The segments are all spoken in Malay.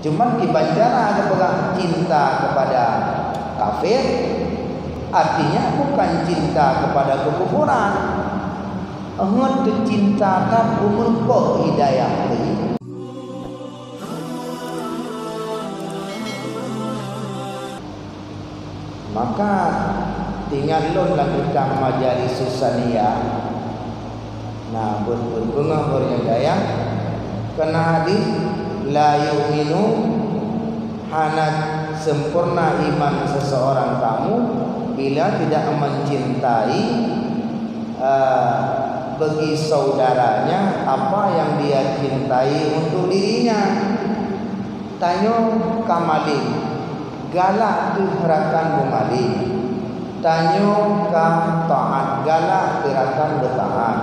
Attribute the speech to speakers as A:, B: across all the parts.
A: Cuman kibancara ada pegang cinta kepada kafir, artinya bukan cinta kepada kekufuran. Engat cinta tak umur hidayah ini. Maka tinggallah kita majalis susaniyah. Nah, berbunga berhidayah kena hadis la yu'minu hanat sempurna iman seseorang kamu bila tidak mencintai bagi saudaranya apa yang dia cintai untuk dirinya. Tanyo kamalin galak gerakan bumalin, tanyo ka taat galak gerakan bertaat,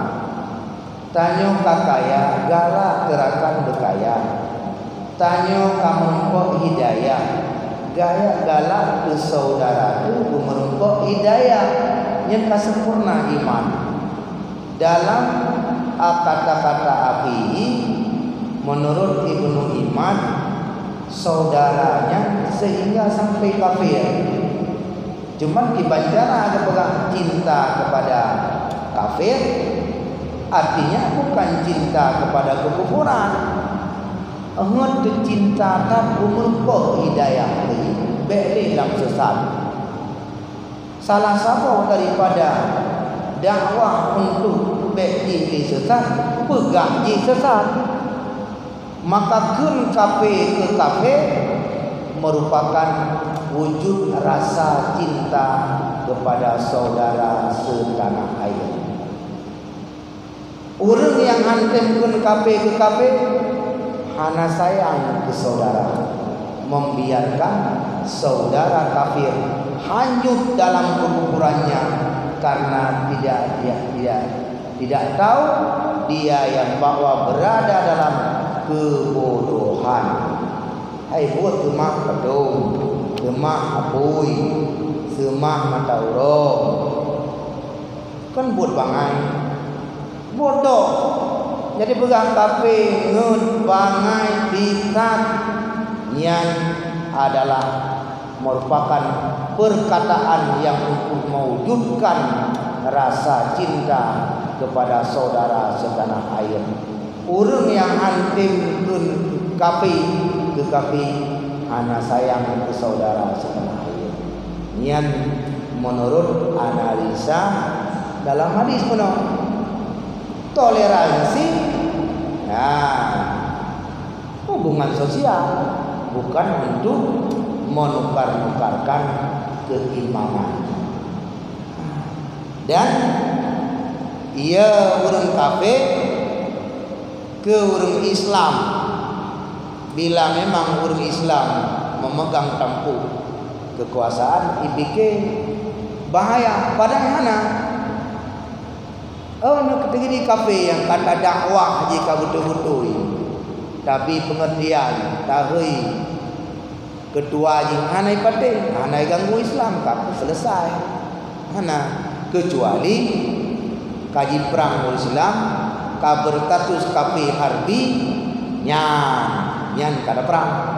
A: tanyo ka kaya galak gerakan berkaya, tanyo ka merumpok hidayah gaya galak ke saudara itu merumpok hidayah yang sempurna iman. Dalam kata-kata akhiri menurut Ibnu Iman saudaranya sehingga sampai kafir. Cuman kibancara ada pegang cinta kepada kafir, artinya bukan cinta kepada kekufuran. Engat cinta tak umur hidayah ini beli dalam sesat. Salah satu daripada dakwah untuk beli di sesat, pegang di sesat. Maka kun kafe ke kafe merupakan wujud rasa cinta kepada saudara setanah air. Orang yang hantem kun kafe ke kafe hana sayang ke saudara, membiarkan saudara kafir hanyut dalam kekufurannya karena tidak tahu dia yang bahwa berada dalam kebodohan. Hai buat gemah pedung, gemah apui, semah mata urung, kan buat bangai bodoh. Jadi pegang kafe ngun bangai titat yang adalah merupakan perkataan yang untuk mewujudkan rasa cinta kepada saudara setanah air. Orang yang antim kun kafe ke kafe hana sayang ke saudara setanah air. Nian menurut analisa dalam hadis penuh toleransi, nah, hubungan sosial bukan untuk menukar-nukarkan keimanan. Dan ia orang kafir ke orang Islam, bila memang orang Islam memegang tampuk kekuasaan, IBK bahaya pada mana? Oh, nak ketinggi kafe yang kata dakwah jika betul-betul, tapi pengertian tahui ketua jing hanai pate, hanai ganggu Islam kata selesai. Hana kecuali kaji perang Islam, kabar status kafe harbi nyan kada perang.